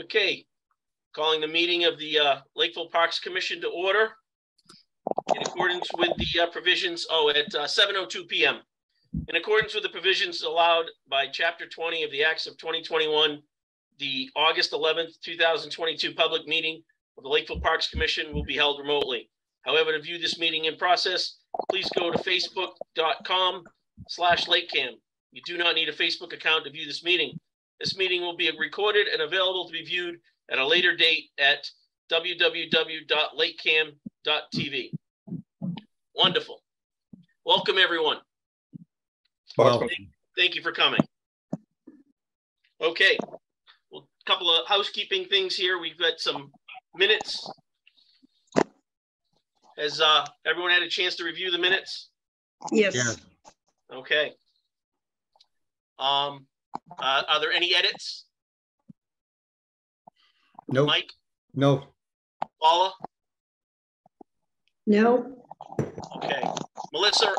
Okay, calling the meeting of the Lakeville Parks Commission to order in accordance with the provisions, at 7:02 p.m. In accordance with the provisions allowed by Chapter 20 of the Acts of 2021, the August 11th, 2022 public meeting of the Lakeville Parks Commission will be held remotely. However, to view this meeting in process, please go to facebook.com/LakeCAM. You do not need a Facebook account to view this meeting. This meeting will be recorded and available to be viewed at a later date at www.lakecam.tv. Wonderful. Welcome, everyone. Welcome. Thank you for coming. Okay, well, a couple of housekeeping things here. We've got some minutes. Has everyone had a chance to review the minutes? Yes. Yeah. Okay. Are there any edits? No. Mike? No. Paula? No. Okay. Melissa?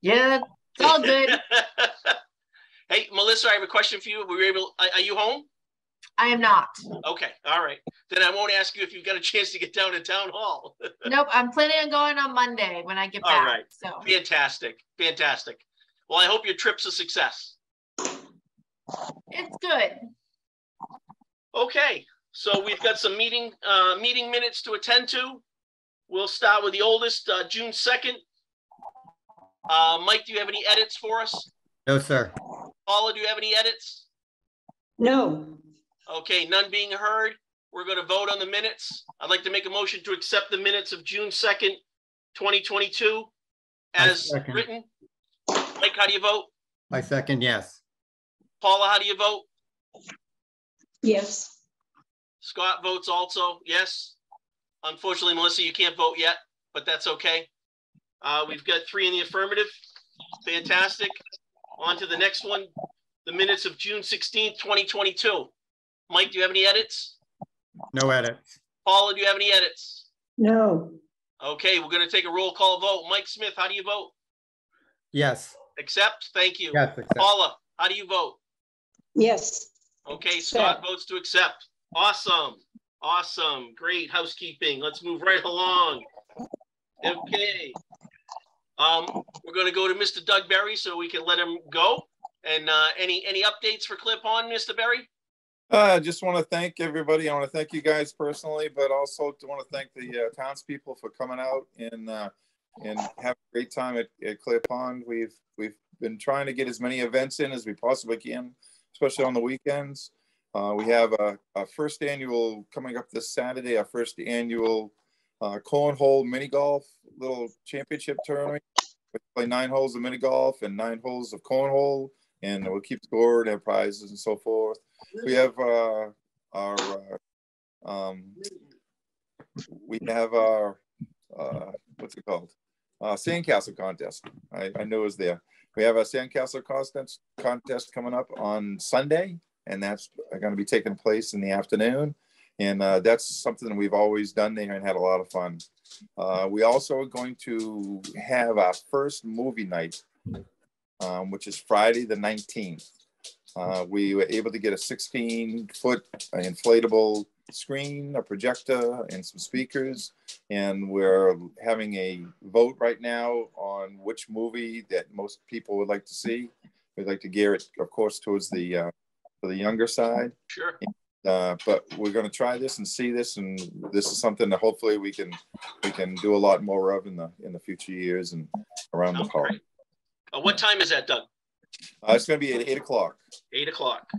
Yeah, it's all good. Hey, Melissa, I have a question for you. Are you home? I am not. Okay. All right. Then I won't ask you if you got a chance to get down to town hall. Nope, I'm planning on going on Monday when I get back. All right. So Fantastic. Fantastic. Well, I hope your trip's a success. it's good. Okay. So we've got some meeting minutes to attend to. We'll start with the oldest, June 2nd. Mike, do you have any edits for us? No, sir. Paula, do you have any edits? No. Okay, none being heard. We're going to vote on the minutes. I'd like to make a motion to accept the minutes of June 2nd, 2022 as written. Mike, how do you vote? I second, yes. Paula, how do you vote? Yes. Scott votes also yes. Unfortunately, Melissa, you can't vote yet, but that's okay. We've got 3 in the affirmative. Fantastic. On to the next one, the minutes of June 16th, 2022. Mike, do you have any edits? No edits. Paula, do you have any edits? No. Okay, we're going to take a roll call vote. Mike Smith, how do you vote? Yes. Accept? Thank you. Yes, accept. Paula, how do you vote? Yes. Okay, Scott votes to accept. Awesome. Awesome. Great housekeeping. Let's move right along. Okay. We're going to go to Mr. Doug Berry so we can let him go. And any updates for Clip On, Mr. Berry? I just want to thank everybody. I want to thank you guys personally, but also want to thank the townspeople for coming out and have a great time at Clear Pond. We've been trying to get as many events in as we possibly can, especially on the weekends. We have a first annual coming up this Saturday, our first annual Cornhole mini golf little championship tournament. We play 9 holes of mini golf and 9 holes of cornhole, and we'll keep score and have prizes and so forth. We have our what's it called? Sandcastle contest. I know it's there. We have a sandcastle contest coming up on Sunday, and that's going to be taking place in the afternoon. And that's something that we've always done there and had a lot of fun. We also are going to have our first movie night, which is Friday the 19th. We were able to get a 16-foot inflatable screen, a projector, and some speakers. And we're having a vote right now on which movie that most people would like to see. We'd like to gear it, of course, towards the for the younger side. Sure. But we're going to try this and see this, and this is something that hopefully we can do a lot more of in the future years and around the park. What time is that, Doug? It's going to be at 8 o'clock. 8 o'clock.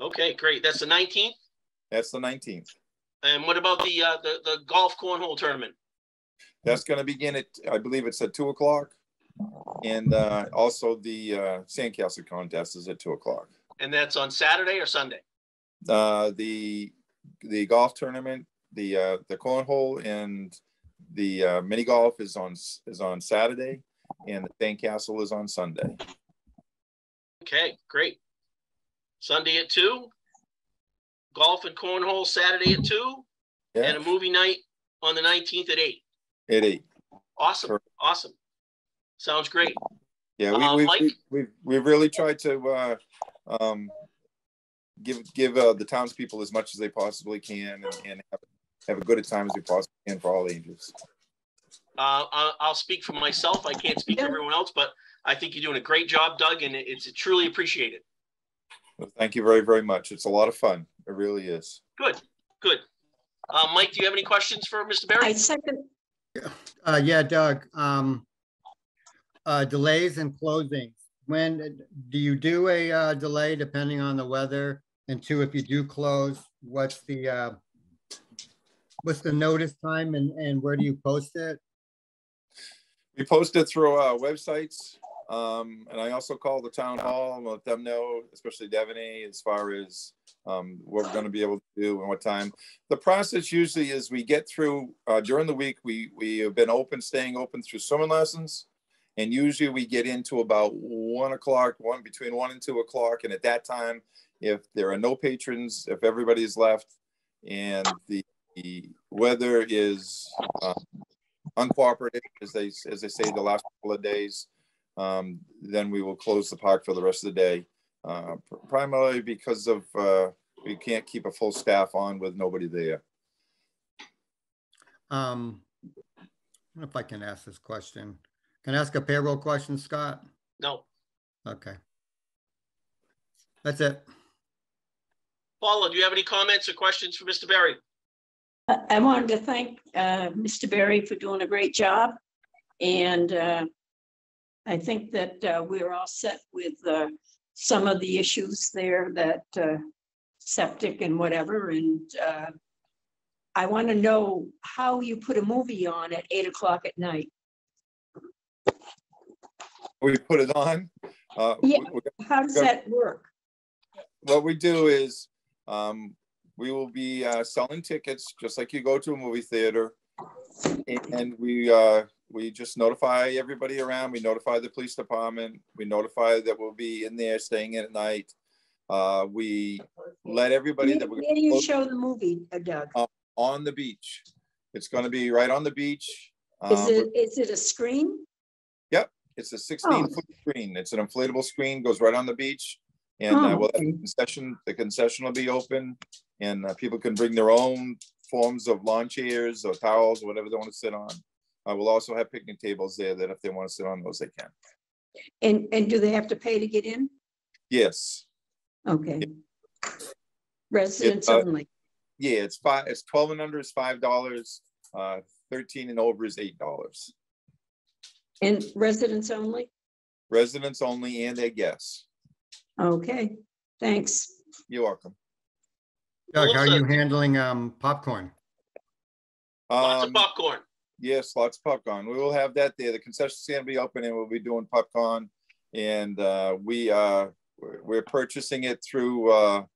Okay, great. That's the 19th? That's the 19th. And what about the golf cornhole tournament? That's going to begin at, I believe it's at 2 o'clock. And also the sandcastle contest is at 2 o'clock. And that's on Saturday or Sunday? The golf tournament, the cornhole and the mini golf is on Saturday, and the sandcastle is on Sunday. Okay, great. Sunday at 2, golf and cornhole Saturday at 2, yeah. And a movie night on the 19th at 8. At 8. Awesome. Perfect. Awesome. Sounds great. Yeah, we've really tried to give the townspeople as much as they possibly can and have a good a time as we possibly can for all ages. I'll speak for myself. I can't speak for everyone else, but I think you're doing a great job, Doug, and it's truly appreciated. Well, thank you very, very much. It's a lot of fun. It really is. Good, good. Mike, do you have any questions for Mr. Berry? I second. Yeah, Doug. Delays and closings. When do you do a delay depending on the weather? And two, if you do close, what's the notice time and where do you post it? We post it through our websites. And I also call the town hall and let them know, especially Devaney, as far as what we're going to be able to do and what time. The process usually is we get through during the week. We have been staying open through summer lessons, and usually we get into about 1 o'clock, between 1 and 2 o'clock. And at that time, if there are no patrons, if everybody's left, and the weather is uncooperative, as they say the last couple of days, then we will close the park for the rest of the day, primarily because of we can't keep a full staff on with nobody there. I don't know if I can ask this question. Can I ask a payroll question, Scott? No. Okay. That's it. Paula, do you have any comments or questions for Mr. Berry? I wanted to thank Mr. Berry for doing a great job. And I think that we're all set with some of the issues there, that septic and whatever. And I want to know how you put a movie on at 8 o'clock at night. We put it on. Yeah. How does that work? What we do is we will be selling tickets just like you go to a movie theater, and we just notify everybody around. We notify the police department. We notify that we'll be in there staying in at night. We let everybody that where do you show the movie, Doug? On the beach. It's going to be right on the beach. Is it a screen? Yep, it's a 16-foot screen. It's an inflatable screen, goes right on the beach, and we'll have the concession will be open, and people can bring their own forms of lawn chairs or towels or whatever they want to sit on. We'll also have picnic tables there that if they want to sit on those, they can. And do they have to pay to get in? Yes. Okay. Residents only. Yeah, it's 12 and under is $5. 13 and over is $8. And residents only? Residents only and their guests. Okay, thanks. You're welcome. Doug, how are you handling popcorn? Lots of popcorn. Yes, lots of popcorn. We will have that there. The concession stand will be open and we'll be doing popcorn. And we're purchasing it through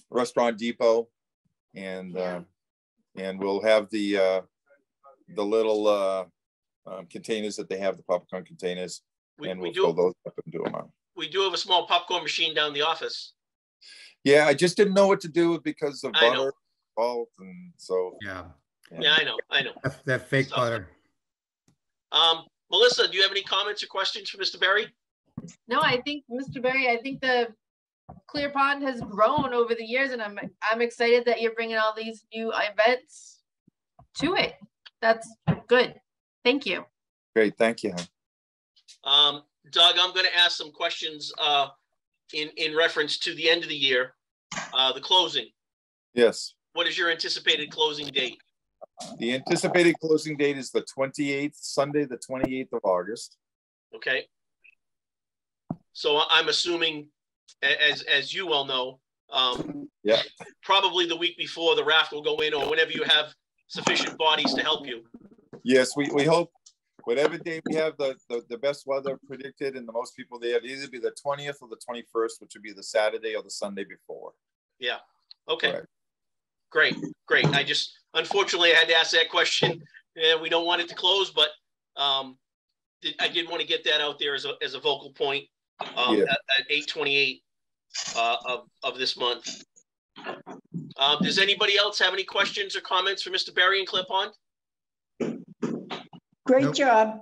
Restaurant Depot, and we'll have the little containers that they have, the popcorn containers, and we'll fill those up and do them out. We do have a small popcorn machine down in the office. Yeah, I just didn't know what to do because of butter, salt, and so. Yeah. Yeah, I know. That fake butter. Melissa, do you have any comments or questions for Mr. Berry? No, I think Mr. Berry, I think the Clear Pond has grown over the years, and I'm excited that you're bringing all these new events to it. That's good. Thank you. Great, thank you. Doug, I'm going to ask some questions in reference to the end of the year, the closing. Yes. What is your anticipated closing date? The anticipated closing date is the 28th, Sunday, the 28th of August. Okay. So I'm assuming, as you well know, yeah, probably the week before the raft will go in, or whenever you have sufficient bodies to help you. Yes, we hope whatever day we have the best weather predicted and the most people there, it'll either be the 20th or the 21st, which would be the Saturday or the Sunday before. Yeah. Okay. Right. Great. I just, unfortunately, I had to ask that question. Yeah, we don't want it to close, but I did want to get that out there as a vocal point at 8/28 of this month. Does anybody else have any questions or comments for Mr. Berry in Clear Pond? Great job.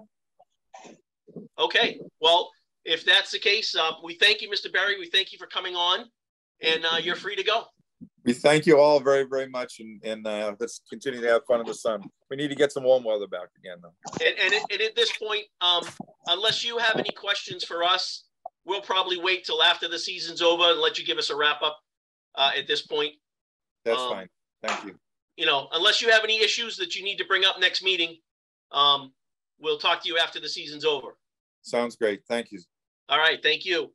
Okay. Well, if that's the case, we thank you, Mr. Berry. We thank you for coming on. and you're free to go. We thank you all very, very much, and let's continue to have fun in the sun. We need to get some warm weather back again, though. And at this point, unless you have any questions for us, we'll probably wait till after the season's over and let you give us a wrap up at this point. That's fine. Thank you. You know, unless you have any issues that you need to bring up next meeting, we'll talk to you after the season's over. Sounds great. Thank you. All right. Thank you.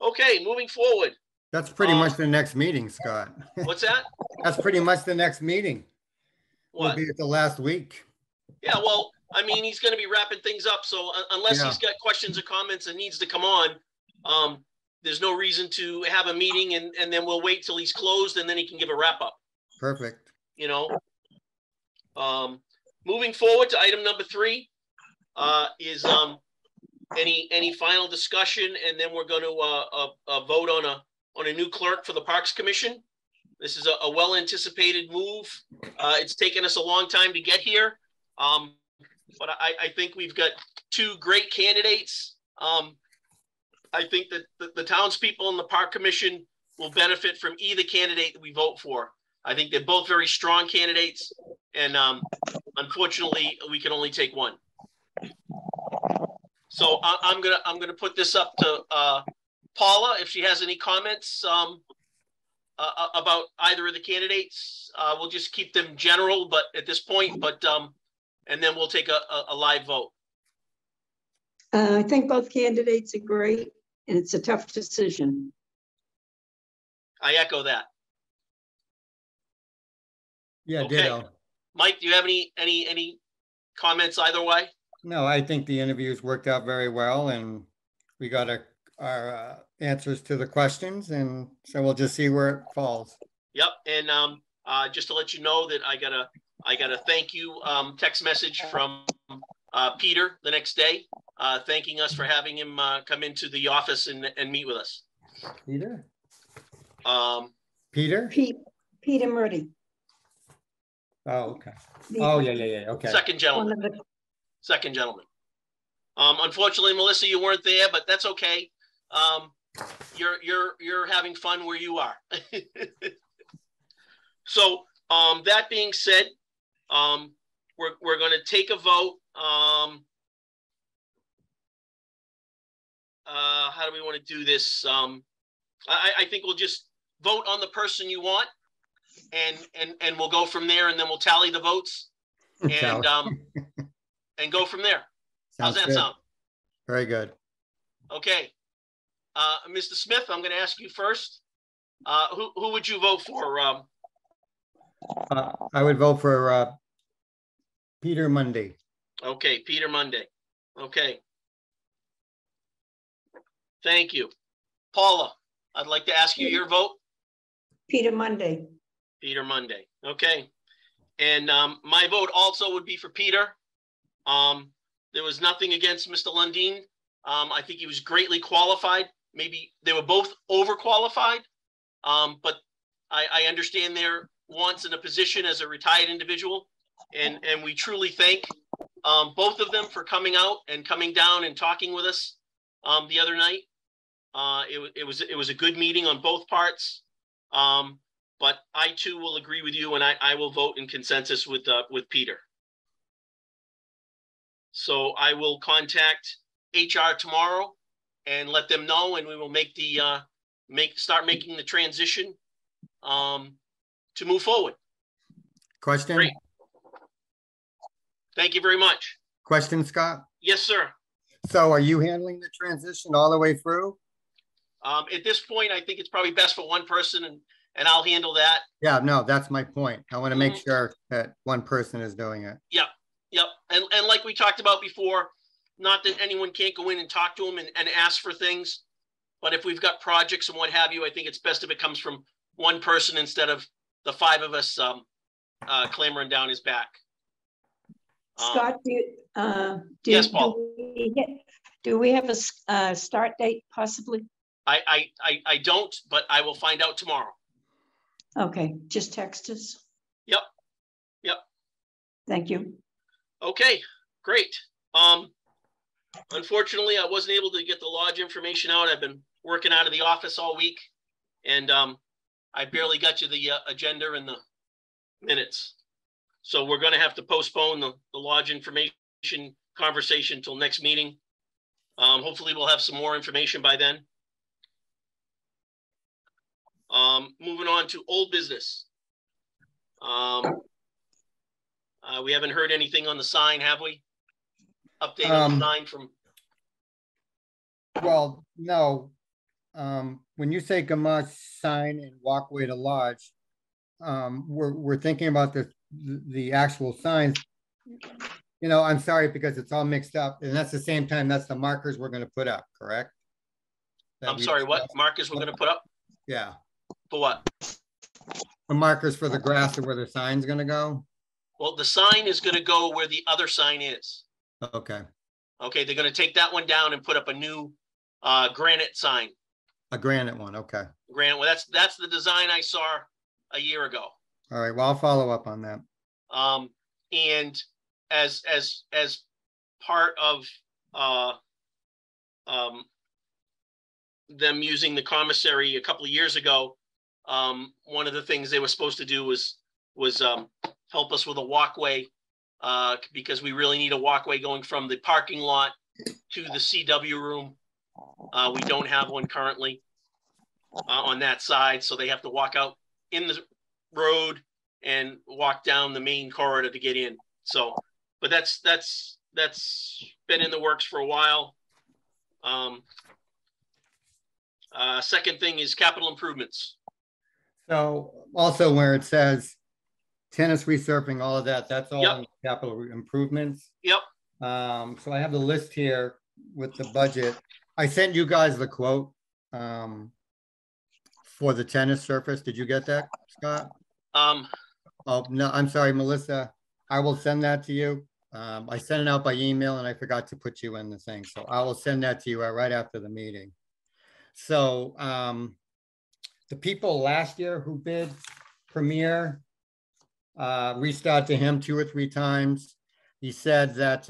Okay, moving forward. That's pretty much the next meeting, Scott. What's that? That's pretty much the next meeting. What? We'll be at the last week. Yeah, well, I mean, he's going to be wrapping things up. So unless he's got questions or comments and needs to come on, there's no reason to have a meeting, and then we'll wait till he's closed and then he can give a wrap up. Perfect. You know, moving forward to item number 3 is any final discussion, and then we're going to vote on a new clerk for the Parks Commission. This is a well-anticipated move. It's taken us a long time to get here, but I think we've got 2 great candidates. I think that the townspeople and the Park Commission will benefit from either candidate that we vote for. I think they're both very strong candidates, and unfortunately, we can only take one. So I'm gonna put this up to Paula if she has any comments about either of the candidates. We'll just keep them general, but at this point, and then we'll take a live vote. I think both candidates are great, and it's a tough decision. I echo that. Yeah, Okay. ditto. Mike, do you have any comments either way? No, I think the interviews worked out very well, and we got our answers to the questions, and so we'll just see where it falls. Yep, and just to let you know that I got a thank you text message from Peter the next day, thanking us for having him come into the office and meet with us. Peter? Peter Murdy. Oh, okay. Oh, yeah. Okay. Second gentleman. Second gentleman. Unfortunately, Melissa, you weren't there, but that's okay. You're having fun where you are. So that being said, we're going to take a vote. How do we want to do this? I think we'll just vote on the person you want, and we'll go from there, and then we'll tally the votes, and go from there. How's that sound? Very good. Okay. Mr. Smith, I'm going to ask you first. Who would you vote for? I would vote for Peter Mundy. Okay, Peter Mundy. Okay. Thank you. Paula, I'd like to ask you your vote. Peter Mundy. Peter Mundy. Okay. And my vote also would be for Peter. There was nothing against Mr. Lundeen. I think he was greatly qualified. Maybe they were both overqualified, but I understand their wants in a position as a retired individual, and we truly thank both of them for coming out and coming down and talking with us the other night. It was a good meeting on both parts, but I too will agree with you, and I will vote in consensus with Peter. So I will contact HR tomorrow and let them know, and we will make start making the transition to move forward. Question? Great. Thank you very much. Question, Scott? Yes, sir. So are you handling the transition all the way through? At this point, I think it's probably best for one person, and I'll handle that. Yeah, no, that's my point. I want to make sure that one person is doing it. Yep. And like we talked about before, not that anyone can't go in and talk to them and ask for things, but if we've got projects and what have you, I think it's best if it comes from one person instead of the 5 of us clamoring down his back. Scott, yes, Paul. Do we have a start date possibly? I don't, but I will find out tomorrow. Okay, just text us. Yep. Thank you. Okay, great. Unfortunately, I wasn't able to get the lodge information out. I've been working out of the office all week, and I barely got you the agenda and the minutes. So we're going to have to postpone the lodge information conversation till next meeting. Hopefully we'll have some more information by then. Moving on to old business. We haven't heard anything on the sign, have we? Update on the sign from. Well, no. When you say Gamache sign and walkway to lodge, we're thinking about the actual signs. You know, I'm sorry because it's all mixed up, and that's the same time that's the markers we're going to put up, correct? I'm sorry, what markers we're going to put up? Yeah. For what? The markers for the grass and where the sign's going to go. Well, the sign is going to go where the other sign is. Okay. Okay, they're going to take that one down and put up a new granite sign. A granite one, okay. Granite. Well, that's the design I saw a year ago. All right. Well, I'll follow up on that. And as part of them using the commissary a couple of years ago, one of the things they were supposed to do was help us with a walkway, because we really need a walkway going from the parking lot to the CW room. We don't have one currently on that side, so they have to walk out in the road and walk down the main corridor to get in. So, but that's been in the works for a while. Second thing is capital improvements. So also where it says tennis resurfacing, all of that, that's all Yep. in capital improvements. Yep. So I have the list here with the budget. I sent you guys the quote for the tennis surface. Did you get that, Scott? Oh, no, I'm sorry, Melissa. I will send that to you. I sent it out by email and I forgot to put you in the thing. So I will send that to you right after the meeting. So the people last year who bid Premier, reached out to him 2 or 3 times. He said that,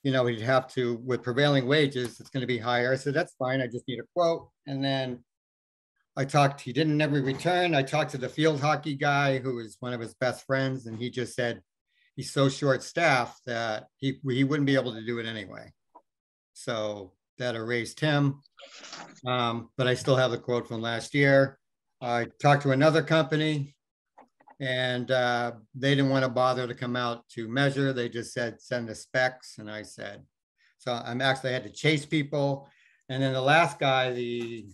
you know, he'd have to, with prevailing wages, it's going to be higher. I said, that's fine. I just need a quote. And then he didn't never return. I talked to the field hockey guy who is one of his best friends. And he just said, he's so short staffed that he wouldn't be able to do it anyway. So that erased him. But I still have the quote from last year. I talked to another company and they didn't want to bother to come out to measure. They just said, send the specs. And I said, so I had to chase people. And then the last guy, the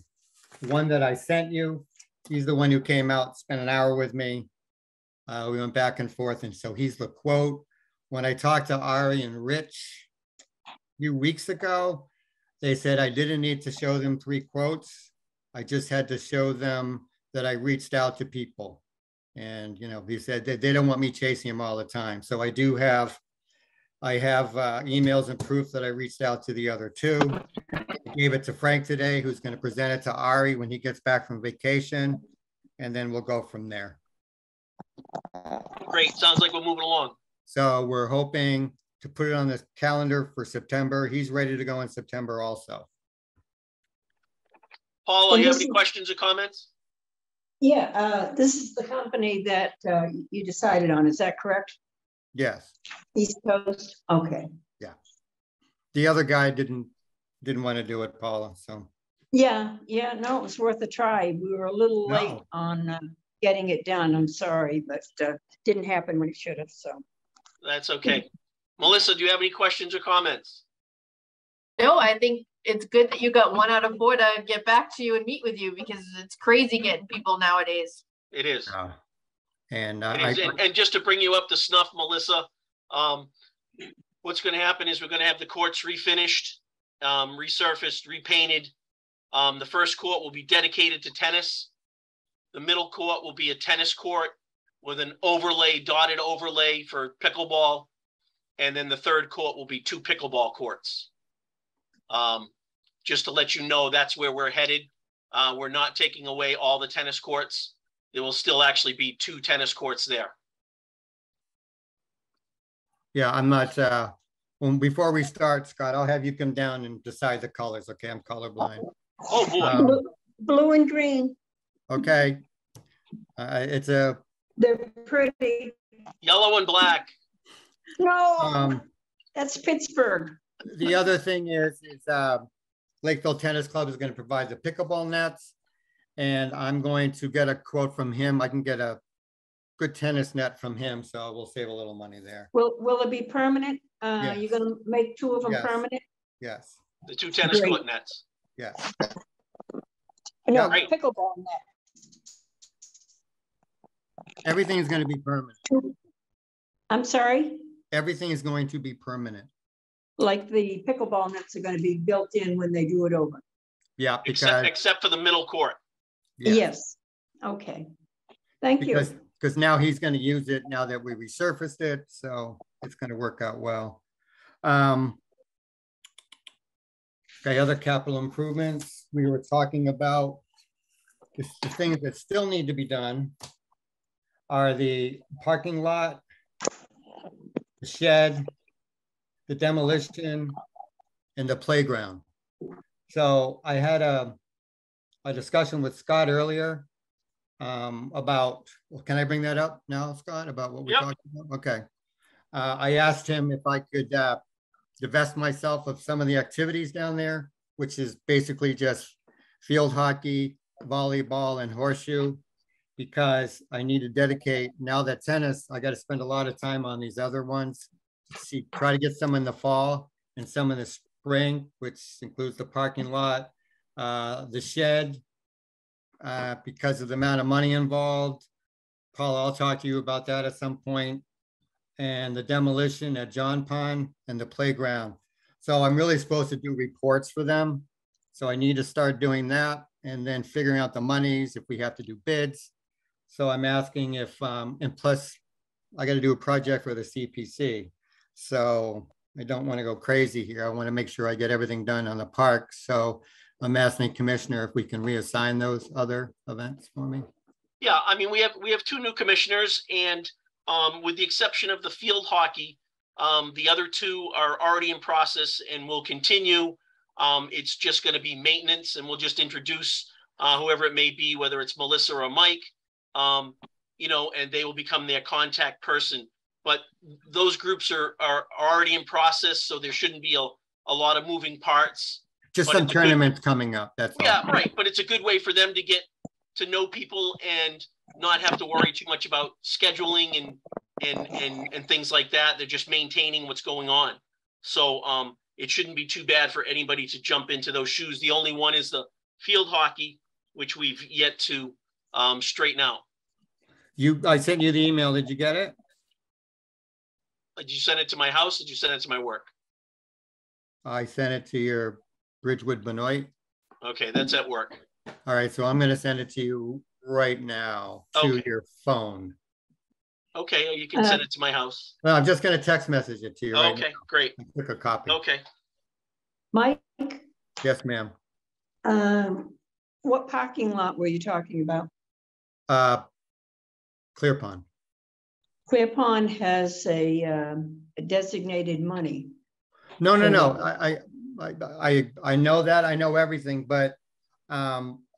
one that I sent you, he's the one who came out, spent an hour with me. We went back and forth. And so he's the quote. When I talked to Ari and Rich a few weeks ago, they said I didn't need to show them 3 quotes. I just had to show them that I reached out to people. And, you know, he said that they don't want me chasing them all the time. So I have emails and proof that I reached out to the other 2. I gave it to Frank today, who's going to present it to Ari when he gets back from vacation. And then we'll go from there. Great. Sounds like we're moving along. So we're hoping to put it on the calendar for September. He's ready to go in September also. Paula, you have any questions or comments? Yeah, this is the company that you decided on. Is that correct? Yes. East Coast. Okay. Yeah. The other guy didn't want to do it, Paula. So. Yeah. No, it was worth a try. We were a little late on getting it done. I'm sorry, but didn't happen when it should have. So. That's okay. Melissa, do you have any questions or comments? No, I think it's good that you got 1 out of 4 to get back to you and meet with you, because it's crazy getting people nowadays. It is. And just to bring you up to snuff, Melissa, what's going to happen is we're going to have the courts refinished, resurfaced, repainted. The first court will be dedicated to tennis. The middle court will be a tennis court with an dotted overlay for pickleball. And then the third court will be 2 pickleball courts. Just to let you know, that's where we're headed. We're not taking away all the tennis courts. There will still actually be 2 tennis courts there. Yeah, I'm not, before we start, Scott, I'll have you come down and decide the colors. Okay, I'm colorblind. Oh, boy. Blue and green. Okay. They're pretty. Yellow and black. No, that's Pittsburgh. The other thing is Lakeville Tennis Club is going to provide the pickleball nets, and I'm going to get a quote from him. I can get a good tennis net from him, so we'll save a little money there. Will it be permanent? Yes. You're going to make 2 of them Yes. permanent? Yes. The 2 tennis court nets. Yes. No, Right. pickleball net. Everything is going to be permanent. I'm sorry? Everything is going to be permanent. Like the pickleball nets are going to be built in when they do it over? Yeah, because Except for the middle court. yeah. Yes. Okay. Thank you. Because now he's going to use it now that we resurfaced it, so it's going to work out well. Okay, other capital improvements. We were talking about the things that still need to be done are the parking lot, the shed, the demolition, and the playground. So I had a discussion with Scott earlier about, well, can I bring that up now, Scott, about what we're talking about? Okay. I asked him if I could divest myself of some of the activities down there, which is basically just field hockey, volleyball, and horseshoe, because I need to dedicate, now that tennis, I got to spend a lot of time on these other ones. Try to get some in the fall and some in the spring, which includes the parking lot, the shed, because of the amount of money involved. Paul, I'll talk to you about that at some point. And the demolition at John Pond and the playground. So I'm really supposed to do reports for them. So I need to start doing that and then figuring out the monies if we have to do bids. So I'm asking if, and plus I got to do a project for the CPC. So I don't want to go crazy here. I want to make sure I get everything done on the park. So I'm asking the commissioner if we can reassign those other events for me. Yeah, I mean, we have 2 new commissioners, and with the exception of the field hockey, the other 2 are already in process and will continue. It's just going to be maintenance, and we'll just introduce whoever it may be, whether it's Melissa or Mike, you know, and they will become their contact person. But those groups are already in process, so there shouldn't be a lot of moving parts. Just some tournaments coming up. That's yeah, all. Right. But it's a good way for them to get to know people and not have to worry too much about scheduling and things like that. They're just maintaining what's going on. So it shouldn't be too bad for anybody to jump into those shoes. The only one is the field hockey, which we've yet to straighten out. I sent you the email. Did you get it? Did you send it to my house? Did you send it to my work? I sent it to your Bridgewood Benoit. Okay, that's at work. All right, so I'm going to send it to you right now to your phone. Okay, you can send it to my house. No, I'm just going to text message it to you. Right Okay, now. great. I took a copy. Okay. Mike? Yes, ma'am. What parking lot were you talking about? Clear Pond. Clear Pond has a designated money. No. I know that. I know everything, but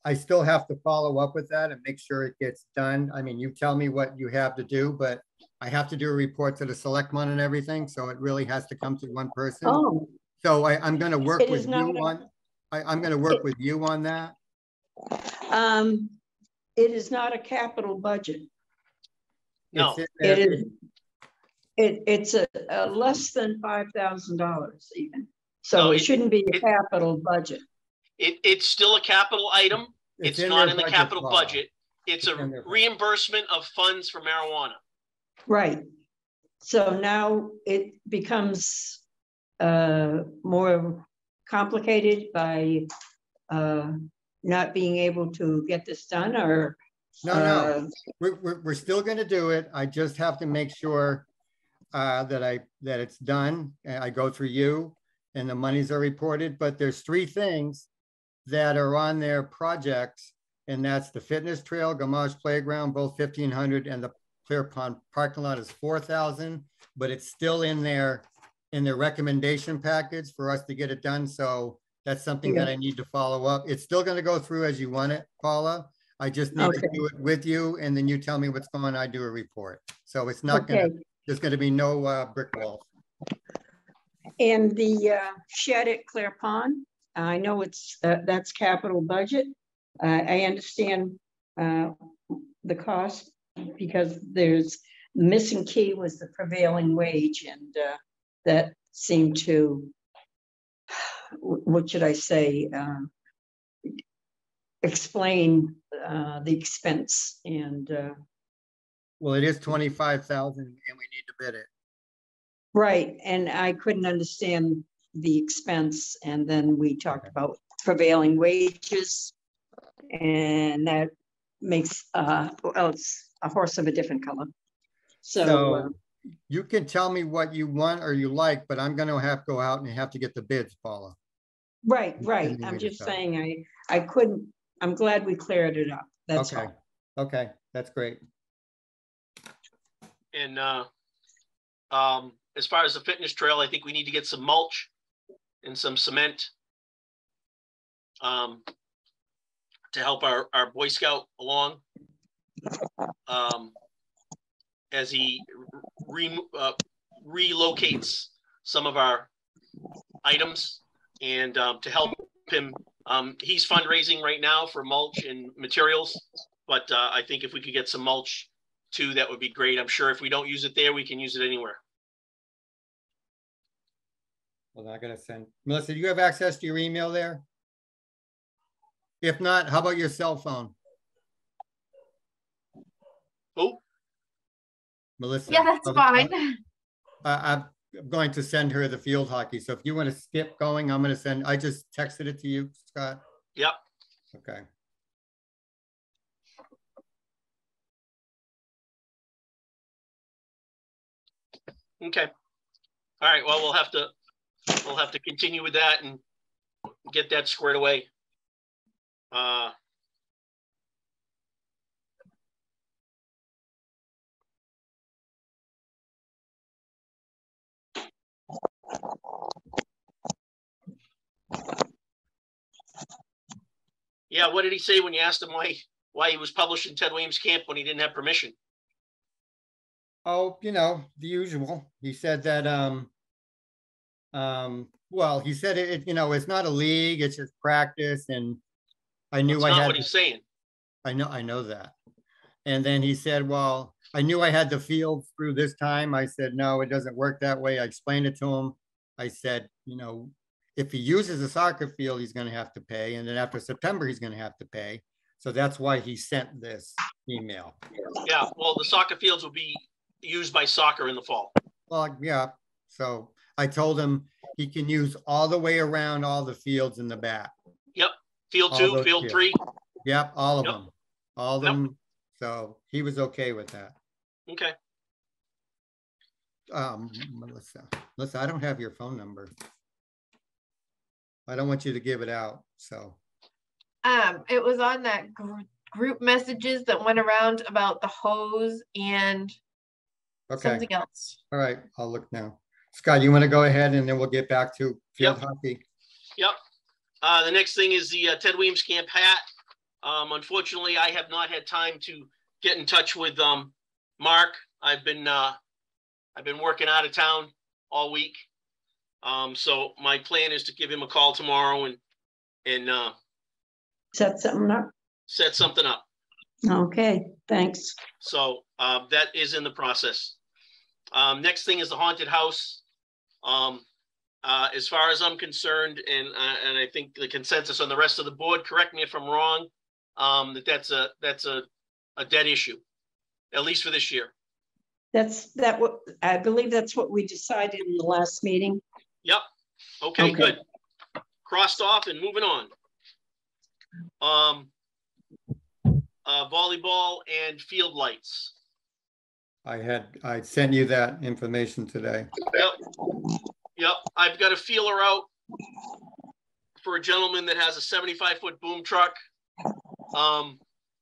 I still have to follow up with that and make sure it gets done. I mean, you tell me what you have to do, but I have to do a report to the selectmen and everything. So it really has to come to one person. Oh. So I'm going to work with you on. I'm going to work with you on that. It is not a capital budget. No, it is. It's a less than $5,000 even. So no, it shouldn't be a capital budget. It's still a capital item. It's not in the capital budget. It's a reimbursement of funds for marijuana. Right. So now it becomes more complicated by not being able to get this done, or no. We're still going to do it. I just have to make sure that it's done. I go through you and the monies are reported, but there's 3 things that are on their projects, and that's the fitness trail, Gamage Playground, both 1,500, and the Clear Pond parking lot is 4,000, but it's still in their recommendation package for us to get it done. So That's something that I need to follow up. It's still going to go through as you want it, Paula. I just need to do it with you, and then you tell me what's going on. I do a report. So it's not going to, there's going to be no brick walls. And the shed at Clear Pond, I know it's that's capital budget. I understand the cost because there's missing key was the prevailing wage, and that seemed to, what should I say, explain the expense. And well, it is 25,000 and we need to bid it. Right, and I couldn't understand the expense, and then we talked about prevailing wages, and that makes well, it's a horse of a different color. So you can tell me what you want or you like, but I'm going to have to go out and have to get the bids, Paula. Right. I'm just saying I couldn't. I'm glad we cleared it up. That's okay. All. Okay, that's great. And as far as the fitness trail, I think we need to get some mulch and some cement to help our Boy Scout along as he relocates some of our items, and to help him. He's fundraising right now for mulch and materials, but I think if we could get some mulch too, that would be great. I'm sure if we don't use it there, we can use it anywhere. Well, I'm going to send. Melissa, do you have access to your email there? If not, how about your cell phone? Who? Melissa. Yeah, that's fine. I'm going to send her the field hockey. So if you want to skip going, I'm going to send. I just texted it to you, Scott. Yep. Okay. Okay. All right. Well, we'll have to continue with that and get that squared away. Yeah, what did he say when you asked him why he was publishing Ted Williams Camp when he didn't have permission? Oh, you know, the usual. He said that well, he said it, you know, it's not a league, it's just practice, and I knew That's not what he's saying. I know that. And then he said, well, I knew I had the field through this time. I said, no, it doesn't work that way. I explained it to him. I said, you know, if he uses a soccer field, he's going to have to pay. And then after September, he's going to have to pay. So that's why he sent this email. Yeah, well, the soccer fields will be used by soccer in the fall. Well, yeah. So I told him he can use all the way around all the fields in the back. Yep. Field 2, field 3. Yep, all of them. All of them. So he was okay with that. Okay. Melissa, I don't have your phone number. I don't want you to give it out. So it was on that group messages that went around about the hose and something else. All right, I'll look now. Scott, you want to go ahead and then we'll get back to field hockey? Yep. The next thing is the Ted Williams Camp hat. Unfortunately, I have not had time to get in touch with Mark. I've been working out of town all week. So my plan is to give him a call tomorrow and set something up. Set something up. Okay, thanks. So that is in the process. Next thing is the haunted house. As far as I'm concerned, and I think the consensus on the rest of the board, correct me if I'm wrong, that's a dead issue, at least for this year. What I believe that's what we decided in the last meeting. Yep. Okay, good. Crossed off and moving on. Volleyball and field lights. I sent you that information today. Yep. I've got a feeler out for a gentleman that has a 75-foot boom truck.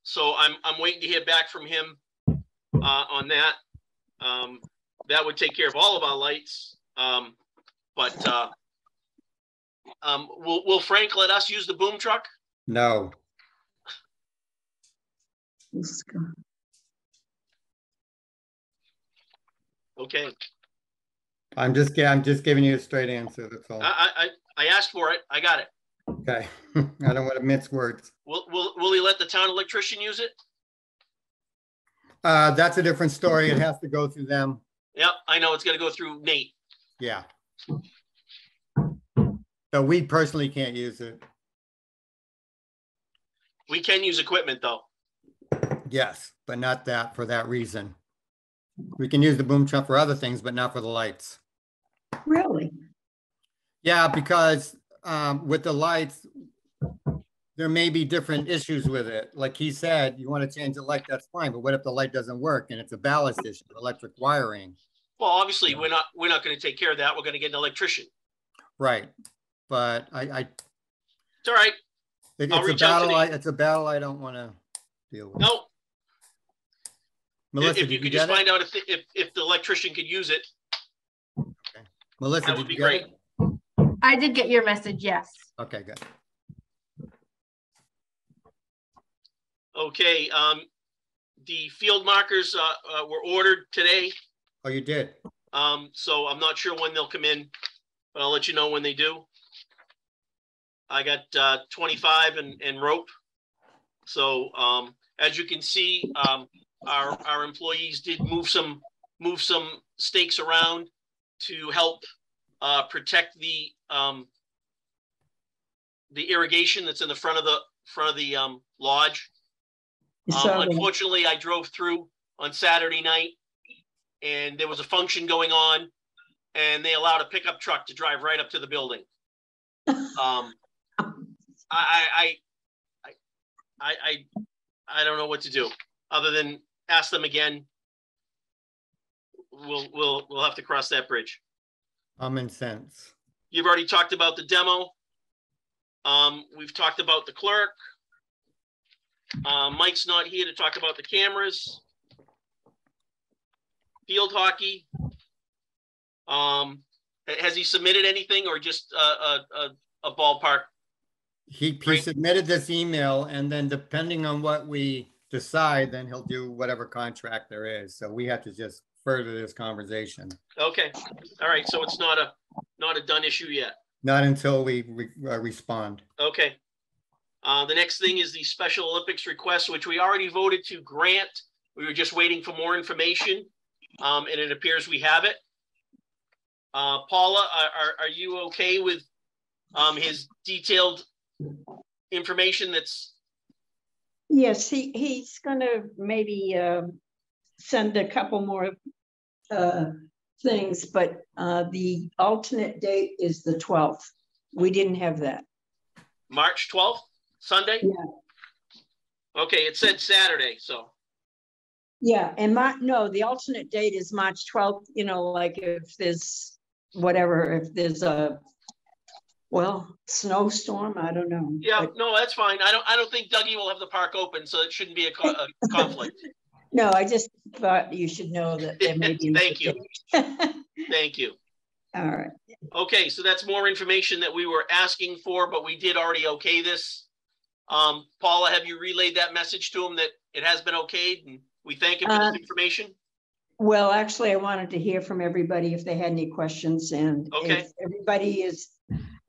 So I'm waiting to hear back from him on that. That would take care of all of our lights. But Will Frank let us use the boom truck? No. Okay. I'm just giving you a straight answer. That's all. I asked for it. I got it. Okay. I don't want to mince words. Will he let the town electrician use it? That's a different story. It has to go through them. Yep, I know it's going to go through Nate. Yeah. So we personally can't use it. We can use equipment though. Yes, but not that for that reason. We can use the boom truck for other things, but not for the lights. Really? Yeah, because with the lights, there may be different issues with it. Like he said, you want to change the light, that's fine. But what if the light doesn't work and it's a ballast issue, electric wiring? Well, obviously we're not going to take care of that. We're going to get an electrician. Right. But it's all right. It's a battle I don't want to deal with. No. Melissa, if you could just find out if the electrician could use it. Okay. Melissa, that would be great. I did get your message, yes. Okay, good. Okay, the field markers were ordered today. Oh, you did? So I'm not sure when they'll come in, but I'll let you know when they do. I got 25 and rope. So as you can see, our employees did move some stakes around to help protect the irrigation that's in the front of the lodge. Unfortunately, I drove through on Saturday night and there was a function going on and they allowed a pickup truck to drive right up to the building. I don't know what to do other than ask them again. We'll have to cross that bridge. Common sense. You've already talked about the demo. We've talked about the clerk. Mike's not here to talk about the cameras. Field hockey. Has he submitted anything or just a ballpark? He submitted this email, and then depending on what we decide, then he'll do whatever contract there is. So we have to just further this conversation. Okay. All right. So it's not a done issue yet. Not until we respond. Okay. The next thing is the Special Olympics request, which we already voted to grant. We were just waiting for more information, and it appears we have it. Paula, are you okay with his detailed information that's... Yes, he's going to maybe send a couple more things, but the alternate date is the 12th. We didn't have that. March 12th, Sunday? Yeah. Okay, it said Saturday, so. Yeah, and no, the alternate date is March 12th, you know, like if there's whatever, if there's a, well, snowstorm, I don't know. Yeah, but, no, that's fine. I don't think Dougie will have the park open, so it shouldn't be a conflict. No, I just thought you should know that there may be. Thank you. Thank you. All right. Okay, so that's more information that we were asking for, but we did already okay this. Paula, have you relayed that message to him that it has been okayed, and we thank him for this information? Well, actually, I wanted to hear from everybody if they had any questions, and okay. If everybody is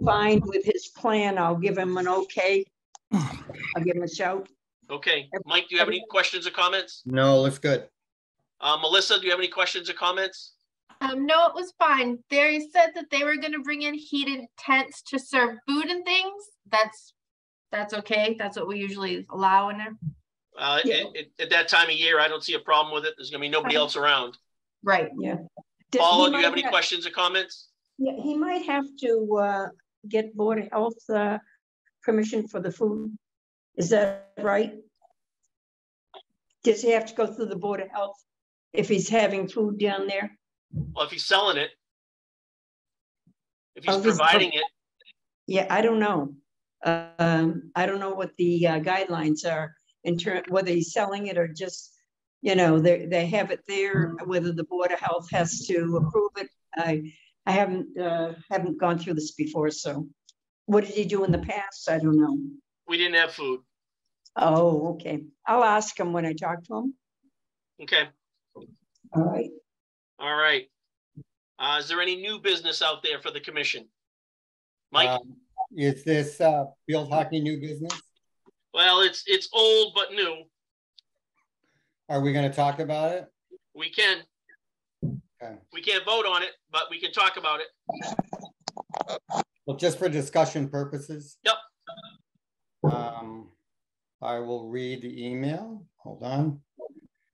fine with his plan, I'll give him an okay. I'll give him a shout. Okay. Mike, do you have any questions or comments? No, that's good. Melissa, do you have any questions or comments? No, it was fine. They said that they were going to bring in heated tents to serve food and things. That's okay. That's what we usually allow in there. Yeah. At that time of year, I don't see a problem with it. There's going to be nobody else around. Right. Yeah. Paula, do you have any questions or comments? Yeah, he might have to get Board of Health permission for the food. Is that right? Does he have to go through the Board of Health if he's having food down there? Well, if he's selling it, if he's providing it. Yeah, I don't know. I don't know what the guidelines are in terms whether he's selling it or just, you know, they have it there. Whether the Board of Health has to approve it. I haven't gone through this before, so What did he do in the past? I don't know. We didn't have food. Oh, okay. I'll ask him when I talk to him. Okay. All right. All right. Is there any new business out there for the commission? Mike? Is this field hockey new business? Well, it's old but new. Are we going to talk about it? We can. Okay. We can't vote on it, but we can talk about it. Well, just for discussion purposes. Yep. I will read the email. Hold on.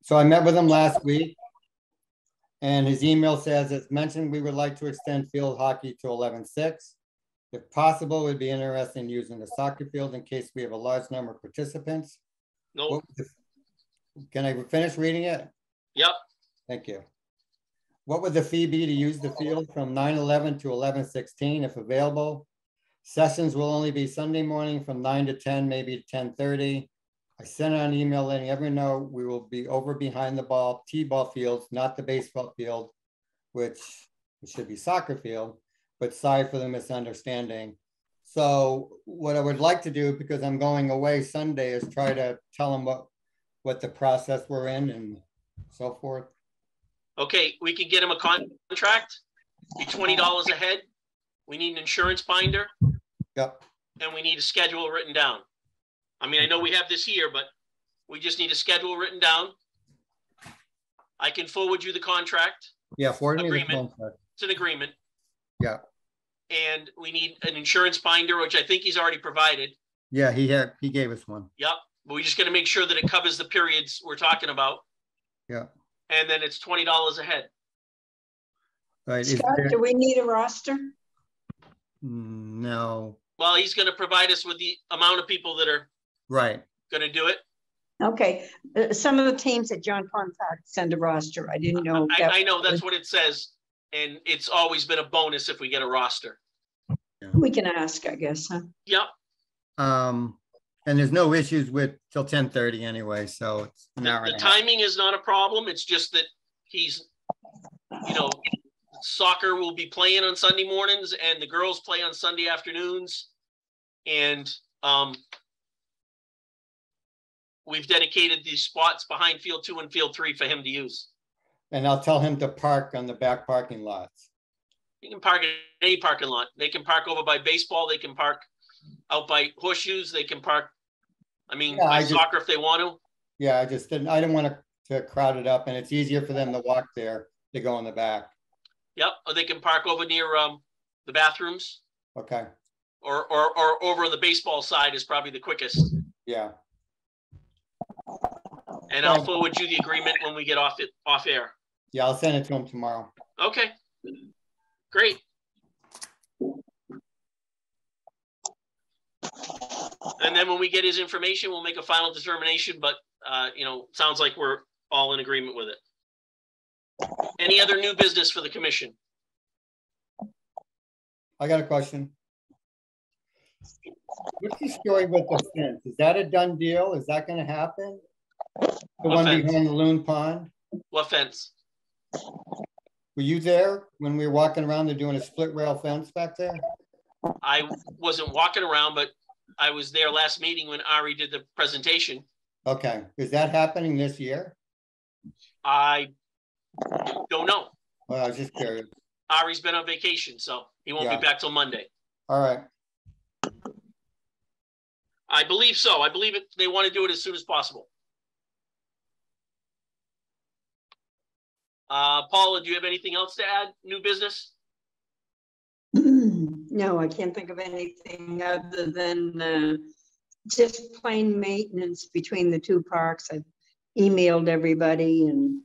So I met with him last week, and his email says, as mentioned, we would like to extend field hockey to 11-6. If possible, we'd be interested in using the soccer field in case we have a large number of participants. No. Can I finish reading it? Yep. Thank you. What would the fee be to use the field from 9/11 to 11/16 if available? Sessions will only be Sunday morning from 9 to 10, maybe 10:30. I sent out an email letting everyone know we will be over behind the ball, T-ball fields, not the baseball field, which should be soccer field, but sorry for the misunderstanding. So what I would like to do, because I'm going away Sunday, is try to tell them what the process we're in and so forth. Okay, we can get him a contract, be $20 a head. We need an insurance binder. Yep. And we need a schedule written down. I mean, I know we have this here, but we just need a schedule written down. I can forward you the contract. Yeah, forward me the agreement. contract. It's an agreement. Yeah. And we need an insurance binder, which I think he's already provided. Yeah, he gave us one. Yep. But we just got to make sure that it covers the periods we're talking about. Yeah. And then it's $20 a head. Right. Scott, do we need a roster? No. Well, he's going to provide us with the amount of people that are right going to do it. Okay. Some of the teams at John Pond Park send a roster. I didn't know. I know that's what it says. And it's always been a bonus if we get a roster. We can ask, I guess, huh? Yep. And there's no issues with till 10:30 anyway, so it's an hour. The timing is not a problem. It's just that he's, soccer will be playing on Sunday mornings and the girls play on Sunday afternoons. And we've dedicated these spots behind field 2 and field 3 for him to use. And I'll tell him to park on the back parking lots. You can park in any parking lot. They can park over by baseball. They can park out by horseshoes. They can park, by soccer if they want to. Yeah, I didn't want to crowd it up, and it's easier for them to walk there. They go in the back. Yep, or they can park over near the bathrooms. Okay. Or over on the baseball side is probably the quickest. Yeah. And I'll forward you the agreement when we get off air. Yeah, I'll send it to him tomorrow. Okay. Great. And then when we get his information, we'll make a final determination, but sounds like we're all in agreement with it. Any other new business for the commission? I got a question. What's the story with the fence? Is that a done deal? Is that going to happen? The one behind the Loon Pond? What fence? Were you there when we were walking around? They're doing a split rail fence back there? I wasn't walking around, but I was there last meeting when Ari did the presentation. Okay. Is that happening this year? I don't know. Well, I was just curious. Ari's been on vacation, so he won't be back till Monday. All right. I believe so. I believe they want to do it as soon as possible. Paula, do you have anything else to add? New business? No, I can't think of anything other than just plain maintenance between the two parks. I've emailed everybody, and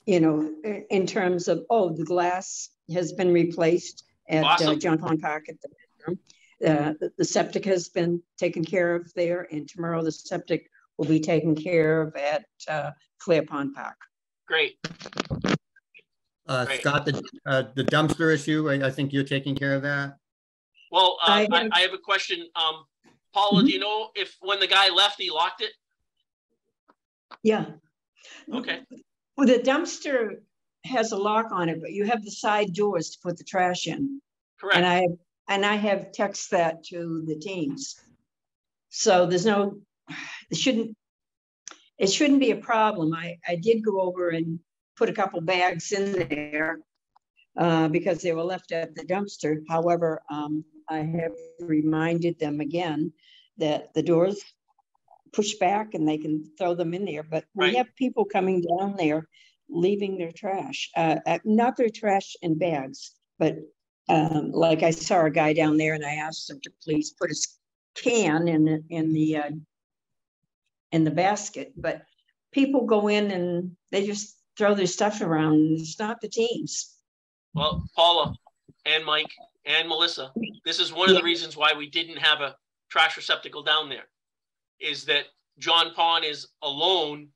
in terms of the glass has been replaced at awesome. John Pond Park at the bedroom. The septic has been taken care of there, and tomorrow the septic will be taken care of at Clear Pond Park. Great. Scott, the dumpster issue, I think you're taking care of that. Well, I have a question. Paula, do you know if when the guy left, he locked it? Yeah. Okay. Well, the dumpster has a lock on it, but you have the side doors to put the trash in. Correct. And and I have texted that to the teams. So there's no, it shouldn't be a problem. I did go over and put a couple bags in there because they were left at the dumpster. However, I have reminded them again that the doors push back and they can throw them in there. But we have people coming down there leaving their trash, not their trash in bags, but like I saw a guy down there and I asked him to please put his can in the basket. But people go in and they just throw their stuff around, and it's not the teams. Well, Paula and Mike and Melissa, this is one of the reasons why we didn't have a trash receptacle down there, is that John Pond is alone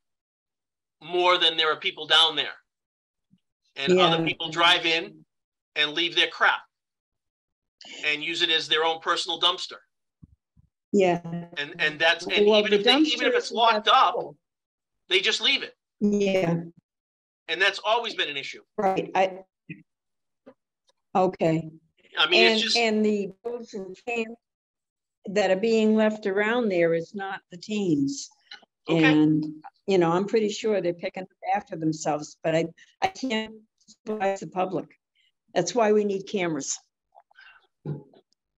more than there are people down there. And other people drive in and leave their crap and use it as their own personal dumpster. Yeah. And that's, and even if it's locked up, they just leave it. Yeah. And that's always been an issue. Right. Okay. I mean, it's just, and the boats and cans that are being left around there is not the teams. Okay. And you know, I'm pretty sure they're picking up after themselves, but I can't advise the public. That's why we need cameras.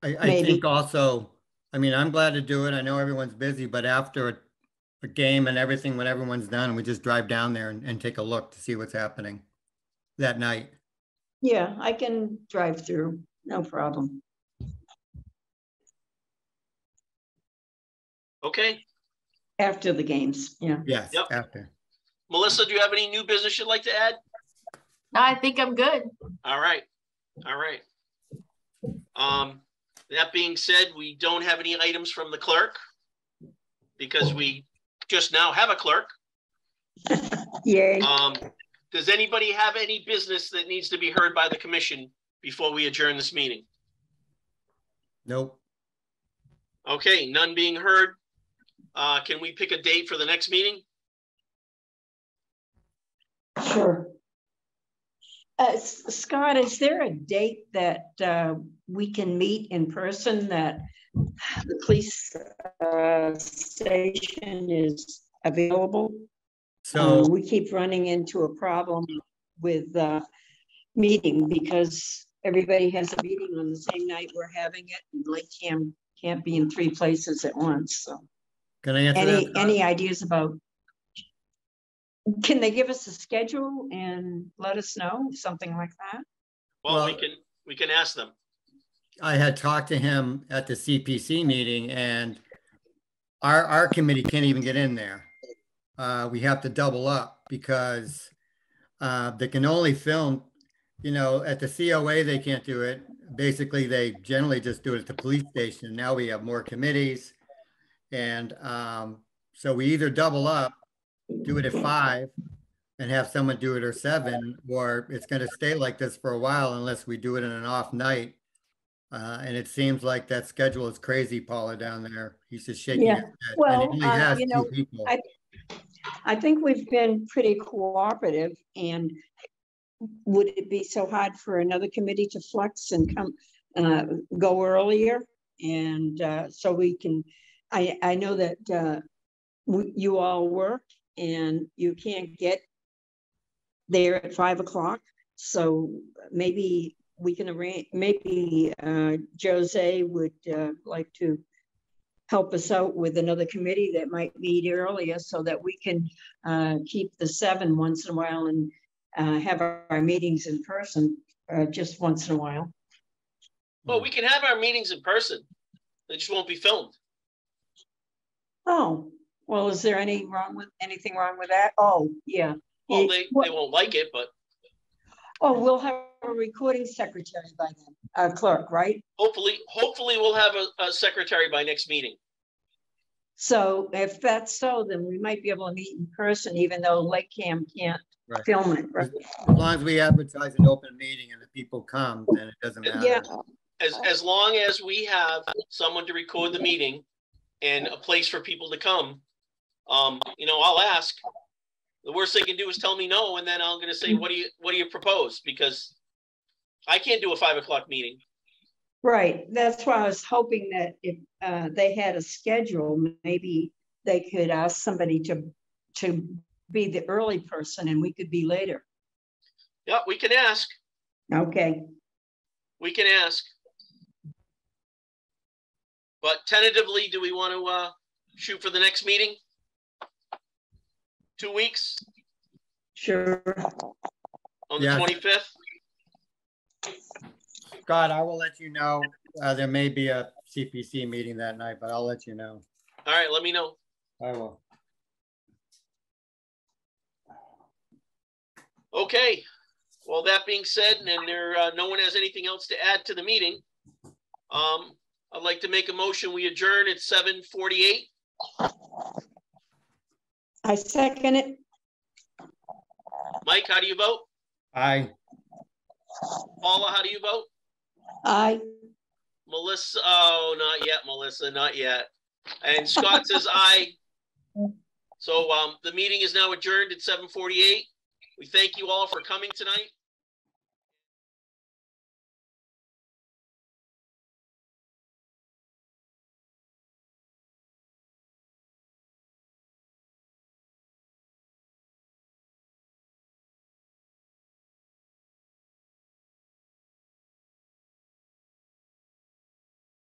I think also, I mean, I'm glad to do it. I know everyone's busy, but after a game and everything, when everyone's done, we just drive down there and take a look to see what's happening that night. Yeah, I can drive through, no problem. Okay. After the games, yeah. Yes, after. Melissa, do you have any new business you'd like to add? No, I think I'm good. All right. All right. That being said, we don't have any items from the clerk because we just now have a clerk. Yay. Does anybody have any business that needs to be heard by the commission before we adjourn this meeting? Nope. Okay, none being heard. Can we pick a date for the next meeting? Sure. Scott, is there a date that we can meet in person that the police station is available? So we keep running into a problem with meeting because everybody has a meeting on the same night we're having it, and LakeCAM can't be in 3 places at once. So can I answer any ideas about, can they give us a schedule and let us know, something like that? Well, we can ask them. I had talked to him at the CPC meeting, and our committee can't even get in there. We have to double up because they can only film, you know, at the COA, they can't do it. Basically, they generally just do it at the police station. Now we have more committees. And so we either double up, do it at 5 and have someone do it at 7, or it's going to stay like this for a while unless we do it in an off night. And it seems like that schedule is crazy, Paula, down there. He's just shaking his head. Well, and he only has you know, 2 people. I think we've been pretty cooperative, and would it be so hard for another committee to flex and come go earlier? And so we can, I know that you all work and you can't get there at 5 o'clock. So maybe we can arrange, maybe Jose would like to help us out with another committee that might meet earlier so that we can keep the 7 once in a while and have our meetings in person just once in a while. Well, we can have our meetings in person. They just won't be filmed. Oh, well, is there anything wrong with that? Oh, yeah. Well, they won't like it, but. Oh, we'll have a recording secretary by then, clerk, right? Hopefully we'll have a secretary by next meeting. So if that's so, then we might be able to meet in person, even though LakeCAM can't film it. Right? As long as we advertise an open meeting and the people come, then it doesn't matter. Yeah. As long as we have someone to record the meeting and a place for people to come, you know, I'll ask. The worst they can do is tell me no, and then I'm going to say, what do you propose? Because I can't do a 5 o'clock meeting. Right, that's why I was hoping that if they had a schedule, maybe they could ask somebody to be the early person and we could be later. Yeah, we can ask. Okay. We can ask. But tentatively, do we want to shoot for the next meeting? 2 weeks? Sure. On the Yes. 25th? Scott, I will let you know. There may be a CPC meeting that night, but I'll let you know. All right, let me know. I will. Okay. Well, that being said, and there no one has anything else to add to the meeting, I'd like to make a motion. We adjourn at 7:48. I second it. Mike, how do you vote? Aye. Paula, how do you vote? Aye. Melissa, oh, not yet, Melissa, not yet. And Scott says aye. So the meeting is now adjourned at 7:48. We thank you all for coming tonight.